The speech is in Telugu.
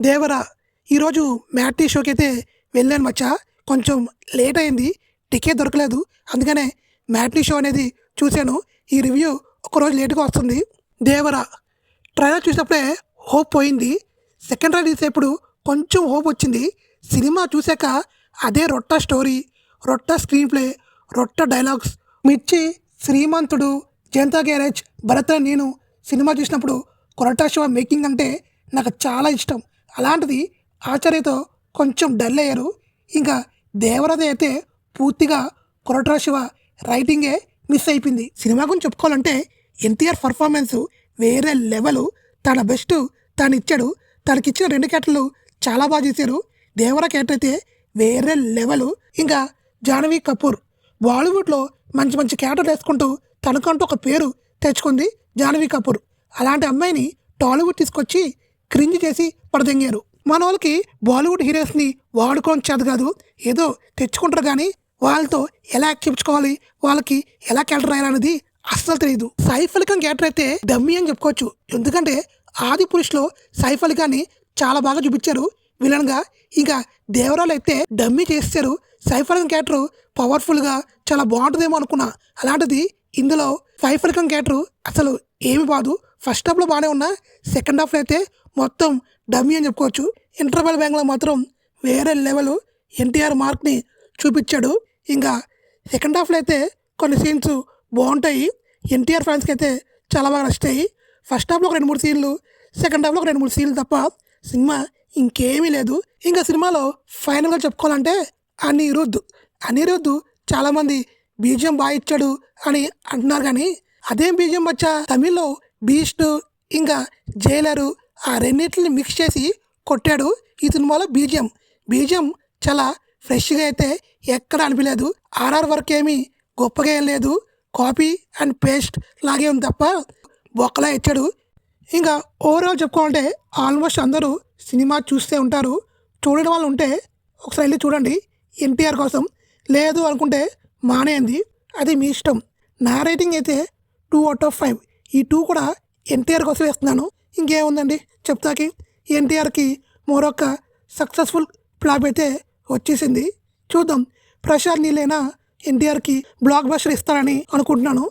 దేవరా ఈరోజు మ్యాట్నీ షోకి అయితే వెళ్ళాను మచ్చా. కొంచెం లేట్ అయింది, టికెట్ దొరకలేదు. అందుకనే మ్యాట్నీ షో అనేది చూశాను. ఈ రివ్యూ ఒకరోజు లేటుగా వస్తుంది. దేవరా ట్రైలర్ చూసినప్పుడే హోప్ పోయింది. సెకండ్ ట్రైలర్ తీసేప్పుడు కొంచెం హోప్ వచ్చింది. సినిమా చూశాక అదే రొట్ట స్టోరీ, రొట్ట స్క్రీన్ ప్లే, రొట్ట డైలాగ్స్. మిర్చి, శ్రీమంతుడు, జనతా గ్యారేజ్, భరత్ నేను సినిమా చూసినప్పుడు కొరటా శివ మేకింగ్ అంటే నాకు చాలా ఇష్టం. అలాంటిది ఆచార్యతో కొంచెం డల్ అయ్యారు. ఇంకా దేవరాజ అయితే పూర్తిగా కొరటా శివ రైటింగే మిస్ అయిపోయింది. సినిమా గురించి చెప్పుకోవాలంటే ఎన్టీఆర్ పర్ఫార్మెన్స్ వేరే లెవెల్. తన బెస్ట్ తాను ఇచ్చాడు. తనకిచ్చిన 2 క్యారెక్టర్లు చాలా బాగా చేశారు. దేవరా క్యారెక్టర్ అయితే వేరే లెవెల్. ఇంకా జాహ్నవి కపూర్ బాలీవుడ్లో మంచి మంచి క్యారెక్టర్ వేసుకుంటూ తనకంటూ ఒక పేరు తెచ్చుకుంది జాహ్నవి కపూర్. అలాంటి అమ్మాయిని టాలీవుడ్ తీసుకొచ్చి క్రింజ్ చేసి పడదెంగారు. మన వాళ్ళకి బాలీవుడ్ హీరోస్ని వాడుకోవడం చేత కాదు, ఏదో తెచ్చుకుంటారు కానీ వాళ్ళతో ఎలా యాక్ట్ చేయించుకోవాలి, వాళ్ళకి ఎలా క్యారెక్టర్ రాయాలనేది అస్సలు తెలియదు. సైఫ్ అలీ ఖాన్ క్యారెక్టర్ అయితే డమ్మీ అని చెప్పుకోవచ్చు. ఎందుకంటే ఆది పురుష్లో సైఫ్ అలీ ఖాన్ని చాలా బాగా చూపించారు విలన్గా. ఇంకా దేవరాలు అయితే డమ్మీ చేస్తారు. సైఫ్ అలీ ఖాన్ క్యారెక్టర్ పవర్ఫుల్గా చాలా బాగుంటుందేమో అనుకున్నా. అలాంటిది ఇందులో సైఫ్ అలీ ఖాన్ క్యారెక్టర్ అసలు ఏమి బాదు. ఫస్ట్ హాఫ్లో బాగానే ఉన్నా, సెకండ్ హాఫ్లో అయితే మొత్తం డమ్మీ అని చెప్పుకోవచ్చు. ఇంటర్వెల్ బ్యాంక్లో మాత్రం వేరే లెవెల్ ఎన్టీఆర్ మార్క్ని చూపించాడు. ఇంకా సెకండ్ హాఫ్లో అయితే కొన్ని సీన్స్ బాగుంటాయి. ఎన్టీఆర్ ఫ్యాన్స్కి అయితే చాలా బాగా నచ్చుతాయి. ఫస్ట్ హాఫ్లో ఒక 2-3 సీన్లు, సెకండ్ హాఫ్లో ఒక 2-3 సీన్లు తప్ప సినిమా ఇంకేమీ లేదు. ఇంకా సినిమాలో ఫైనల్గా చెప్పుకోవాలంటే అనిరుద్ధ్ చాలామంది బీజిఎం బాగా ఇచ్చాడు అని అంటున్నారు. కానీ అదేం బీజిఎం వచ్చా, తమిళ్లో బీస్ట్ ఇంకా జైలరు ఆ రెండింటిని మిక్స్ చేసి కొట్టాడు. ఈ సినిమాలో బీజిఎం చాలా ఫ్రెష్గా అయితే ఎక్కడ అనిపించలేదు. ఆర్ఆర్ వర్క్ ఏమీ గొప్పగా ఏం లేదు, కాపీ అండ్ పేస్ట్ లాగే ఉంది తప్ప బొక్కలా ఇచ్చాడు. ఇంకా ఓవరాల్ చెప్పుకోవాలంటే ఆల్మోస్ట్ అందరూ సినిమా చూస్తే ఉంటారు. చూడడం వాళ్ళు ఉంటే ఒకసారి వెళ్ళి చూడండి ఎన్టీఆర్ కోసం. లేదు అనుకుంటే మానేయండి, అది మీ ఇష్టం. నా రేటింగ్ అయితే 2/5. ఈ 2 కూడా ఎన్టీఆర్ కోసం వేస్తున్నాను. ఇంకేముందండి చెప్తాకి. ఎన్టీఆర్కి మరొక సక్సెస్ఫుల్ ఫ్లాప్ అయితే వచ్చేసింది. చూద్దాం, ప్రశాంత్ నీలైనా ఎన్టీఆర్కి బ్లాక్ బస్టర్ ఇస్తారని అనుకుంటున్నాను.